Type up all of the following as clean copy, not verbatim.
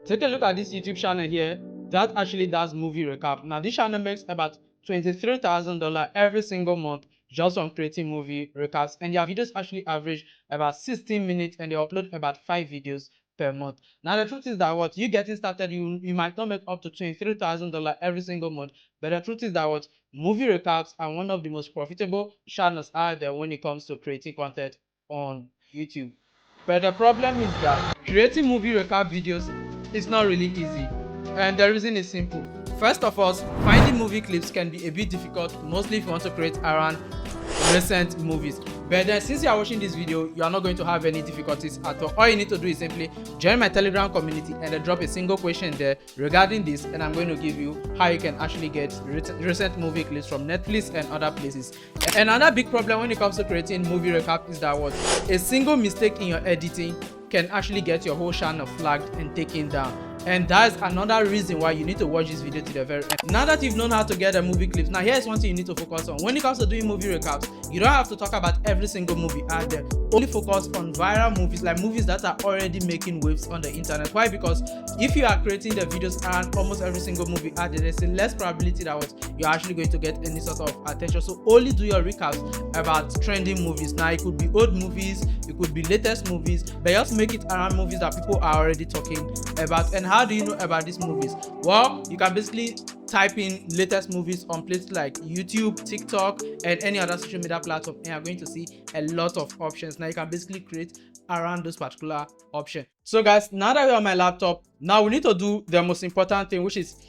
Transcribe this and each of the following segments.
Take a look at this YouTube channel here that actually does movie recap. Now this channel makes about $23,000 every single month just from creating movie recaps, and their videos actually average about 16 minutes and they upload about 5 videos per month. Now the truth is that what you getting started, you might not make up to $23,000 every single month, but the truth is that what movie recaps are one of the most profitable channels out there when it comes to creating content on YouTube. But the problem is that creating movie recap videos is not really easy, and the reason is simple. First of all, finding movie clips can be a bit difficult, mostly if you want to create around recent movies. But then since you are watching this video, you are not going to have any difficulties at all you need to do is simply join my Telegram community and then drop a single question there regarding this, and I'm going to give you how you can actually get recent movie clips from Netflix and other places. And another big problem when it comes to creating movie recap is that what a single mistake in your editing can actually get your whole channel flagged and taken down. And that's another reason why you need to watch this video to the very end. Now that you've known how to get the movie clips, now here's one thing you need to focus on. When it comes to doing movie recaps, you don't have to talk about every single movie out there. Only focus on viral movies, like movies that are already making waves on the internet. Why? Because if you are creating the videos around almost every single movie out there, there's a less probability that you're actually going to get any sort of attention. So only do your recaps about trending movies. Now it could be old movies, it could be latest movies, but just make it around movies that people are already talking about. And how do you know about these movies? Well, you can basically type in latest movies on places like YouTube, TikTok, and any other social media platform, and you're going to see a lot of options. Now you can basically create around those particular options. So guys, now that we're on my laptop, now we need to do the most important thing, which is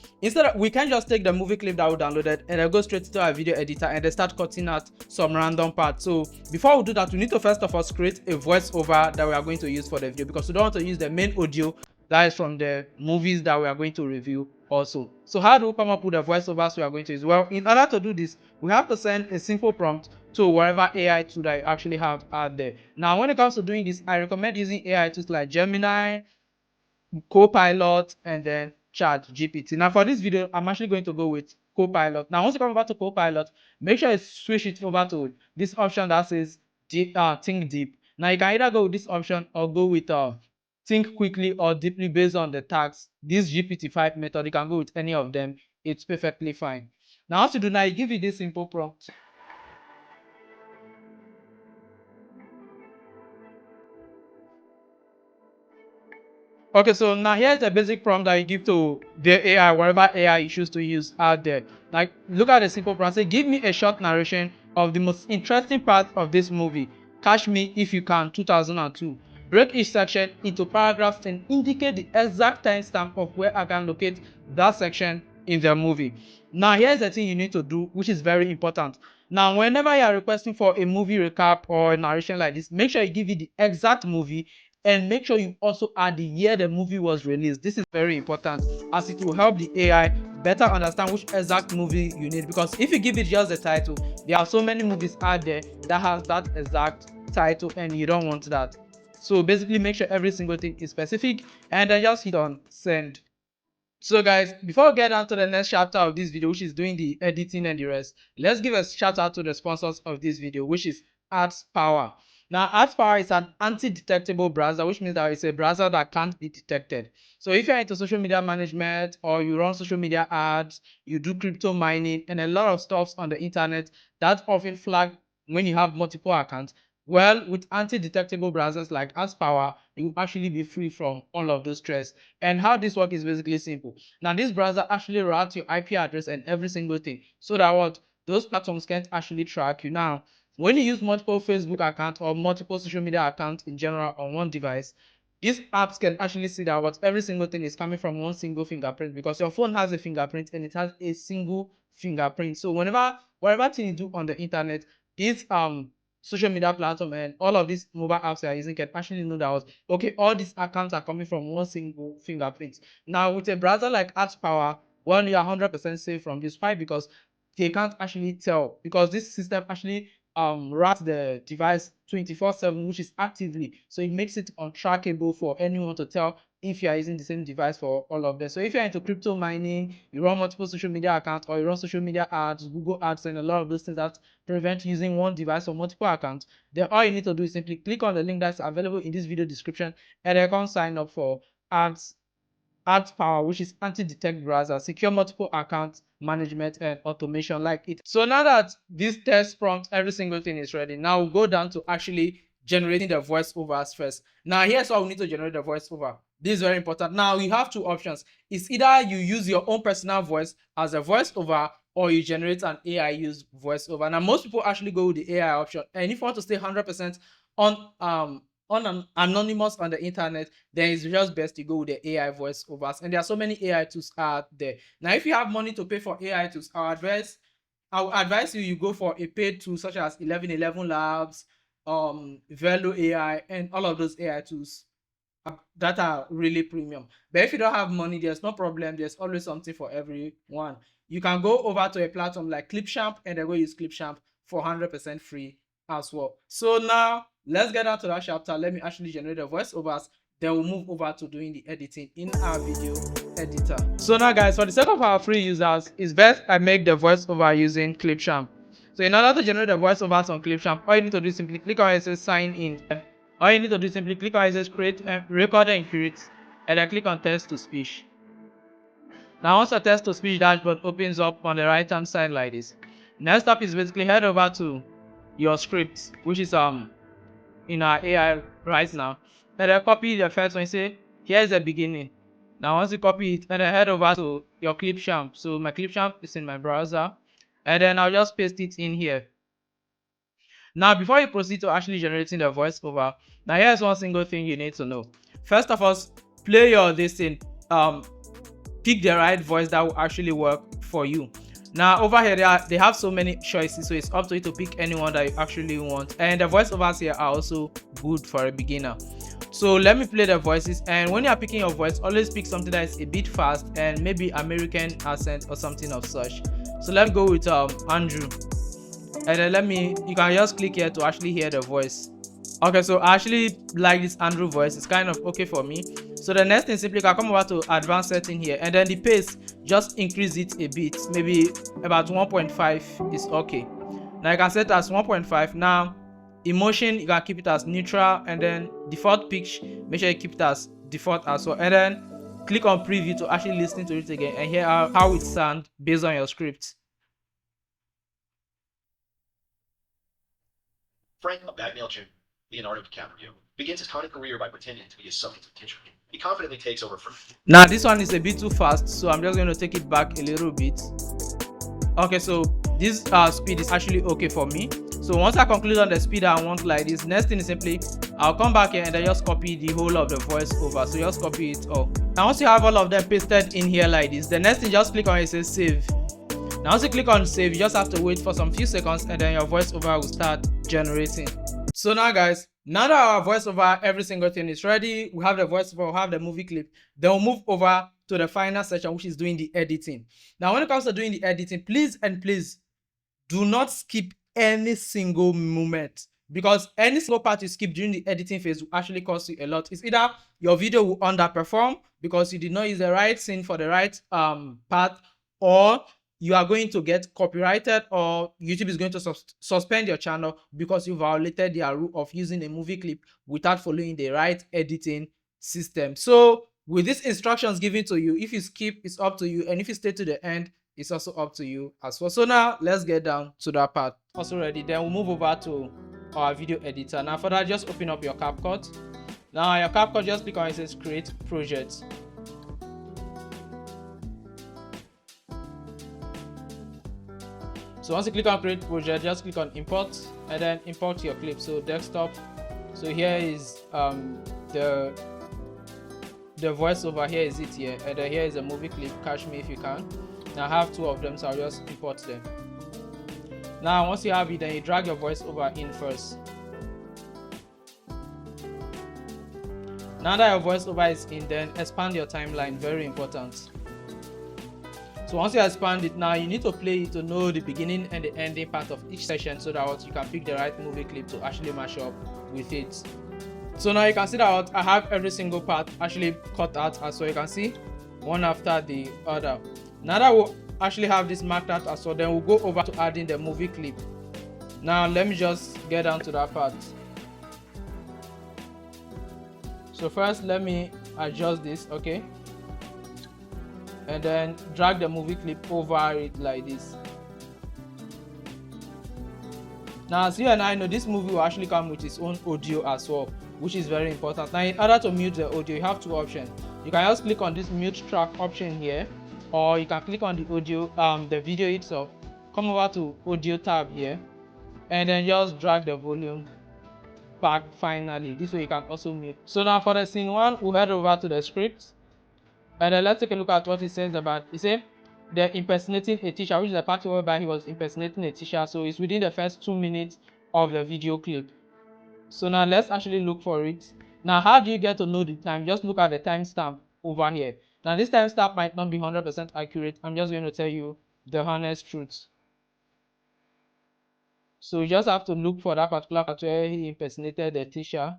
we can't just take the movie clip that we downloaded and then go straight to our video editor and then start cutting out some random parts. So before we do that, we need to first of all create a voiceover that we are going to use for the video, because we don't want to use the main audio that is from the movies that we are going to review also. So how do we come up with the voiceovers we are going to use? Well, in order to do this, we have to send a simple prompt to whatever AI tool that you actually have out there. Now, when it comes to doing this, I recommend using AI tools like Gemini, Copilot, and then ChatGPT. Now, for this video, I'm actually going to go with Copilot. Now, once you come over to Copilot, make sure you switch it over to this option that says Think Deep. Now, you can either go with this option or go with Think Quickly or Deeply based on the tags. This GPT-5 method, you can go with any of them. It's perfectly fine. Now, what to do now, you give it this simple prompt. Okay, so now here's the basic prompt that you give to the AI, whatever AI you choose to use out there. Like, look at the simple prompt. Say, give me a short narration of the most interesting part of this movie. Catch Me If You Can, 2002. Break each section into paragraphs and indicate the exact timestamp of where I can locate that section in the movie. Now, here's the thing you need to do, which is very important. Now, whenever you are requesting for a movie recap or a narration like this, make sure you give it the exact movie, and make sure you also add the year the movie was released. This is very important, as it will help the AI better understand which exact movie you need. Because if you give it just the title, there are so many movies out there that has that exact title and you don't want that. So basically, make sure every single thing is specific and then just hit on send. So guys, before we get on to the next chapter of this video, which is doing the editing and the rest, let's give a shout out to the sponsors of this video, which is AdsPower. Now, AdsPower is an anti-detectable browser, which means that it's a browser that can't be detected. So if you're into social media management, or you run social media ads, you do crypto mining and a lot of stuff on the internet, that's often flagged when you have multiple accounts. Well, with anti-detectable browsers like AdsPower, you will actually be free from all of those stress. And how this works is basically simple. Now, this browser actually routes your IP address and every single thing, so that what those platforms can't actually track you. Now, when you use multiple Facebook accounts or multiple social media accounts in general on one device, these apps can actually see that what every single thing is coming from one single fingerprint, because your phone has a fingerprint and it has a single fingerprint. So whatever thing you do on the internet, these social media platform and all of these mobile apps you are using can actually know that okay, all these accounts are coming from one single fingerprint. Now, with a browser like AdsPower, one, you are 100% safe from this. Why? Because they can't actually tell, because this system actually rats the device 24/7, which is actively, so it makes it untrackable for anyone to tell if you are using the same device for all of them. So if you're into crypto mining, you run multiple social media accounts, or you run social media ads, Google ads, and a lot of those things that prevent using one device or multiple accounts, then all you need to do is simply click on the link that's available in this video description and then come sign up for ads add power, which is anti-detect browser, secure multiple account management, and automation like it. So now that this test prompt, every single thing is ready, now we'll go down to actually generating the voiceovers first. Now here's how we need to generate the voiceover. This is very important. Now you have two options. It's either you use your own personal voice as a voiceover, or you generate an AI used voiceover. Now most people actually go with the AI option, and if you want to stay 100% on anonymous on the internet, then it's just best to go with the AI voiceovers. And there are so many AI tools out there. Now if you have money to pay for AI tools, I would advise you go for a paid tool such as 1111 Labs, Velo AI, and all of those AI tools that are really premium. But if you don't have money, there's no problem. There's always something for everyone. You can go over to a platform like Clipchamp and then go use Clipchamp for 100% free as well. So now let's get out to that chapter. Let me actually generate the voiceovers. Then we'll move over to doing the editing in our video editor. So now guys, for the sake of our free users, it's best I make the voiceover using Clipchamp. So in order to generate the voiceovers on Clipchamp, all you need to do is simply click on it says sign in. All you need to do is simply click on it says create record and create, and then click on text to speech. Now once the text to speech dashboard opens up on the right hand side like this, next up is basically head over to your script, which is in our AI right now, and then copy the first one. Say here's the beginning. Now once you copy it, and then head over to your Clipchamp. So my Clipchamp is in my browser, and then I'll just paste it in here. Now, before you proceed to actually generating the voiceover, now here's one single thing you need to know. First of all, play your listening. Pick the right voice that will actually work for you. Now over here they have so many choices, so it's up to you to pick anyone that you actually want. And the voiceovers here are also good for a beginner. So let me play the voices, and when you are picking your voice, always pick something that is a bit fast and maybe American accent or something of such. So let's go with Andrew. And then you can just click here to actually hear the voice. Okay, so I actually like this Andrew voice. It's kind of okay for me. So the next thing, simply can come over to advanced setting here, and then the pace, just increase it a bit, maybe about 1.5 is okay. Now you can set as 1.5. Now emotion, you can keep it as neutral, and then default pitch, make sure you keep it as default as well, and then click on preview to actually listen to it again and hear how it sounds based on your script. Frank, a bad MailChimp, Leonardo DiCaprio, begins his con career by pretending to be a substance teacher. He confidently takes over from... Now this one is a bit too fast, so I'm just going to take it back a little bit. Okay, so this speed is actually okay for me. So once I conclude on the speed I want like this, next thing is simply I'll come back here and then just copy the whole of the voice over. So just copy it all. Now once you have all of them pasted in here like this, the next thing, just click on it says save. Now once you click on save, you just have to wait for some few seconds and then your voiceover will start generating. So now guys, now that our voiceover, every single thing is ready, we have the voiceover, we have the movie clip, then we'll move over to the final section, which is doing the editing. Now when it comes to doing the editing, please do not skip any single moment, because any single part you skip during the editing phase will actually cost you a lot. It's either your video will underperform because you did not use the right scene for the right part, or you are going to get copyrighted, or YouTube is going to suspend your channel because you violated their rule of using a movie clip without following the right editing system. So with these instructions given to you, if you skip, it's up to you, and if you stay to the end, it's also up to you as well. So now let's get down to that part. Also ready, then we'll move over to our video editor. Now for that, just open up your CapCut. Now your CapCut, just click on it says create project. So once you click on create project, just click on import and then import your clip. So desktop. So here is the voiceover. Here is it here, and then here is a movie clip. Catch me if you can. Now I have two of them, so I'll just import them. Now once you have it, then you drag your voiceover in first. Now that your voiceover is in, then expand your timeline. Very important. So once you expand it, now you need to play it to know the beginning and the ending part of each session, so that you can pick the right movie clip to actually match up with it. So now you can see that I have every single part actually cut out, as well. You can see one after the other. Now that we'll actually have this marked out as well, then we'll go over to adding the movie clip. Now let me just get down to that part. So first let me adjust this. Okay, and then drag the movie clip over it like this. Now, as you and I know, this movie will actually come with its own audio as well, which is very important. Now, in order to mute the audio, you have two options. You can just click on this mute track option here, or you can click on the audio, the video itself, come over to audio tab here, and then just drag the volume back finally. This way you can also mute. So now for the scene one, we'll head over to the script, and then let's take a look at what it says about. It says they're impersonating a teacher, which is a part whereby he was impersonating a teacher. So it's within the first 2 minutes of the video clip. So now let's actually look for it. Now, how do you get to know the time? Just look at the timestamp over here. Now, this timestamp might not be 100% accurate. I'm just going to tell you the honest truth. So you just have to look for that particular part where he impersonated the teacher.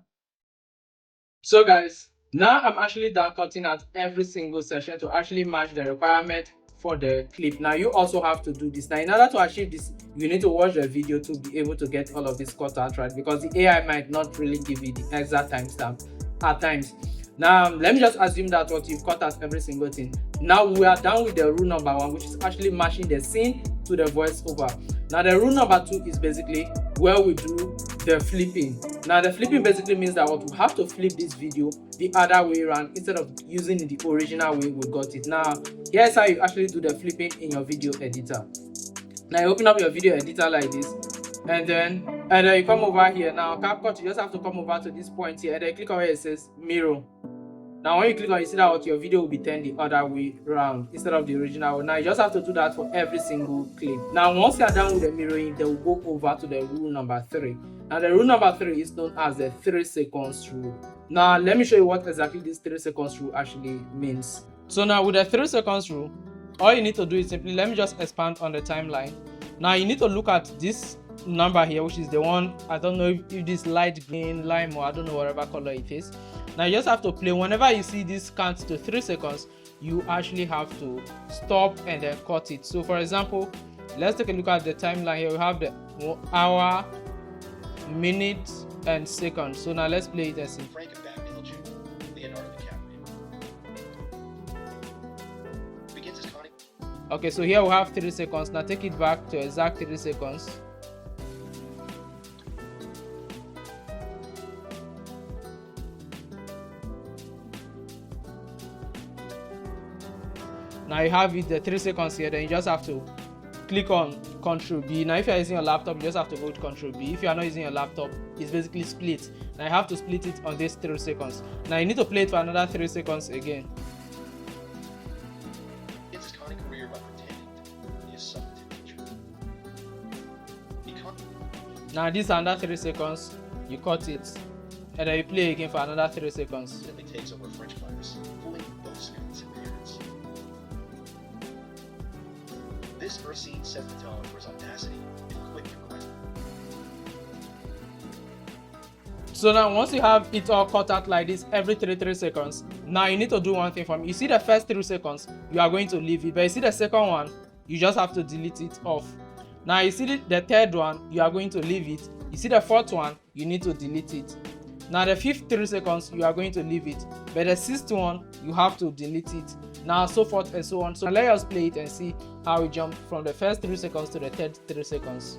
So guys, now I'm actually done cutting out every single section to actually match the requirement for the clip. Now you also have to do this. Now in order to achieve this, you need to watch the video to be able to get all of this cut out right, because the AI might not really give you the exact timestamp at times. Now let me just assume that what you've cut out every single thing. Now we are done with the rule number 1, which is actually matching the scene to the voiceover. Now the rule number 2 is basically where we do the flipping. Now the flipping basically means that what we have to flip this video the other way around instead of using it the original way we got it. Now here's how you actually do the flipping in your video editor. Now you open up your video editor like this, and then you come over here. Now CapCut, you just have to come over to this point here, and then click on where it says mirror. Now when you click on it, you see that your video will be turned the other way around instead of the original one. Now you just have to do that for every single clip. Now once you are done with the mirroring, they will go over to the rule number 3. Now the rule number 3 is known as the 3 seconds rule. Now let me show you what exactly this 3 seconds rule actually means. So now with the 3 seconds rule, all you need to do is simply, let me just expand on the timeline. Now you need to look at this number here, which is the one, I don't know if this light green, lime, or I don't know whatever color it is. Now you just have to play. Whenever you see this count to 3 seconds, you actually have to stop and then cut it. So for example, let's take a look at the timeline here. We have the hour, minute, and second. So now let's play it and see. Okay, so here we have 3 seconds. Now take it back to exact 3 seconds. Now you have it, the 3 seconds here, then you just have to click on Ctrl B. Now if you're using your laptop, you just have to go to Ctrl B. If you are not using your laptop, it's basically split. Now you have to split it on these 3 seconds. Now you need to play it for another 3 seconds again. Now this is another 3 seconds, you cut it, and then you play again for another 3 seconds. It takes over French virus, fooling both students and parents. This first scene sets the tone for his audacity and quick request. So now once you have it all cut out like this every 3 seconds, now you need to do one thing for me. You see the first 3 seconds, you are going to leave it, but you see the second one, you just have to delete it off. Now you see the third one, you are going to leave it. You see the fourth one, you need to delete it. Now the fifth 3 seconds, you are going to leave it, but the sixth one, you have to delete it. Now so forth and so on. So let us play it and see how we jump from the first 3 seconds to the third 3 seconds.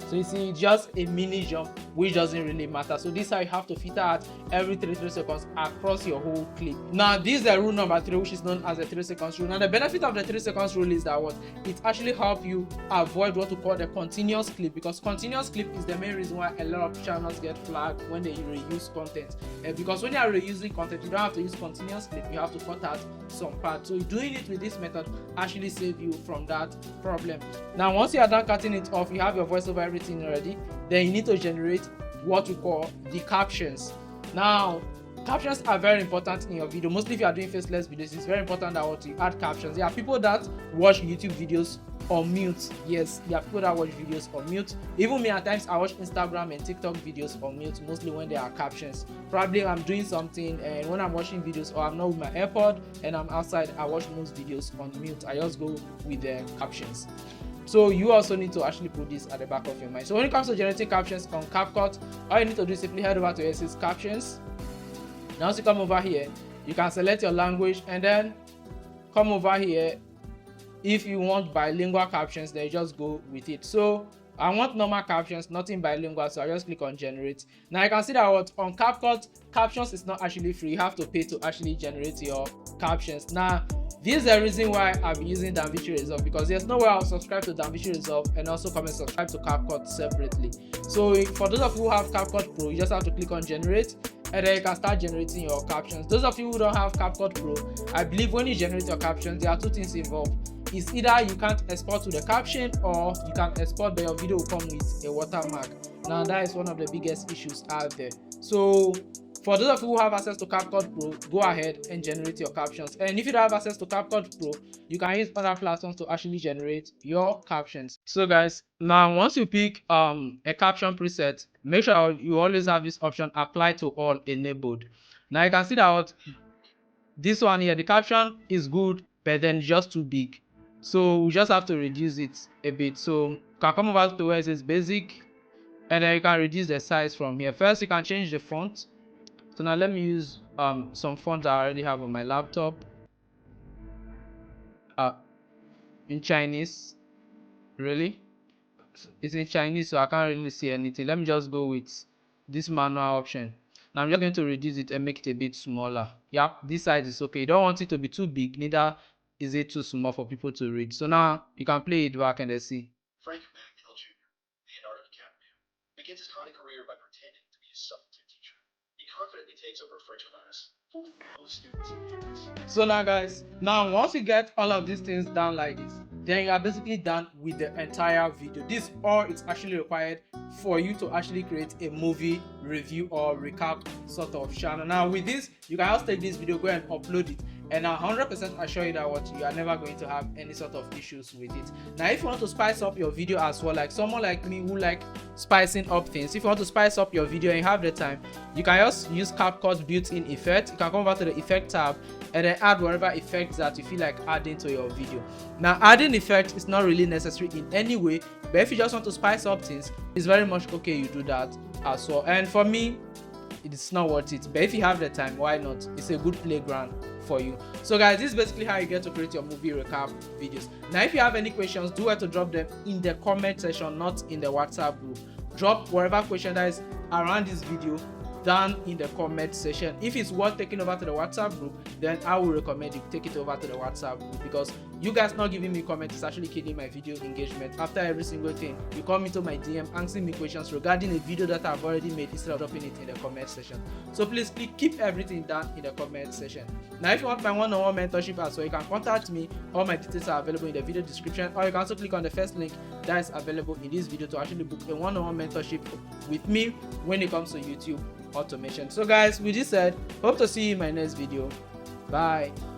So you see, just a mini jump, which doesn't really matter. So this is how you have to filter out every 3 seconds across your whole clip. Now this is the rule number 3, which is known as the 3 seconds rule. Now the benefit of the 3 seconds rule is that what it actually helps you avoid what we call the continuous clip, because continuous clip is the main reason why a lot of channels get flagged when they reuse content. Because when you are reusing content, you don't have to use continuous clip, you have to cut out some parts. So doing it with this method actually save you from that problem. Now once you are done cutting it off, you have your voiceover everything already, then you need to generate what we call the captions. Now captions are very important in your video. Mostly if you are doing faceless videos, it's very important that what you add captions. There are people that watch YouTube videos on mute. Yes, there are people that watch videos on mute. Even me, at times I watch Instagram and TikTok videos on mute, mostly when there are captions. Probably I'm doing something, and when I'm watching videos or I'm not with my AirPod and I'm outside, I watch most videos on mute. I just go with the captions. So you also need to actually put this at the back of your mind. So when it comes to generating captions on CapCut, all you need to do is simply head over to where it says captions. Now once you come over here, you can select your language, and then come over here. If you want bilingual captions, then you just go with it. So I want normal captions, nothing bilingual, so I just click on generate. Now you can see that what on CapCut, captions is not actually free. You have to pay to actually generate your captions. Now this is the reason why I've been using DaVinci Resolve, because there's no way I'll subscribe to DaVinci Resolve and also come and subscribe to CapCut separately. So for those of you who have CapCut Pro, you just have to click on generate, and then you can start generating your captions. Those of you who don't have CapCut Pro, I believe when you generate your captions, there are two things involved. It's either you can't export to the caption, or you can export but your video will come with a watermark. Now that is one of the biggest issues out there. So for those of you who have access to CapCut Pro, go ahead and generate your captions. And if you don't have access to CapCut Pro, you can use other platforms to actually generate your captions. So guys, now once you pick a caption preset, make sure you always have this option apply to all enabled. Now you can see that this one here, the caption is good, but then just too big. So we just have to reduce it a bit. So you can come over to where it says basic, and then you can reduce the size from here. First, you can change the font. So now let me use some font I already have on my laptop in Chinese. Really, it's in Chinese, so I can't really see anything. Let me just go with this manual option. Now I'm just going to reduce it and make it a bit smaller. Yeah, this size is okay. You don't want it to be too big, neither is it too small for people to read. So now you can play it back and see. Frank McNeil Jr., the art of Captions, begins his content career by pretending to be a substitute teacher. He confidently takes over French class. Most students So now guys, now once you get all of these things done like this, then you are basically done with the entire video. This all is actually required for you to actually create a movie review or recap sort of channel. Now with this, you can just take this video, go and upload it, and I 100% assure you that what you are never going to have any sort of issues with it. Now if you want to spice up your video as well, like someone like me who like spicing up things, if you want to spice up your video and you have the time, you can just use CapCut's built-in effect. You can come over to the effect tab and then add whatever effects that you feel like adding to your video. Now adding effect is not really necessary in any way, but if you just want to spice up things, it's very much okay you do that as well. And for me, it's not worth it, but if you have the time, why not? It's a good playground for you. So guys, this is basically how you get to create your movie recap videos. Now if you have any questions, do have to drop them in the comment section, not in the WhatsApp group. Drop whatever question that is around this video down in the comment section. If it's worth taking over to the WhatsApp group, then I will recommend you take it over to the WhatsApp group, because you guys not giving me comments is actually killing my video engagement. After every single thing, you come into my DM asking me questions regarding a video that I've already made instead of dropping it in the comment section. So please keep everything down in the comment section. Now if you want my one-on-one mentorship as well, you can contact me. All my details are available in the video description, or you can also click on the first link that is available in this video to actually book a one-on-one mentorship with me when it comes to YouTube automation. So guys, with this said, hope to see you in my next video. Bye.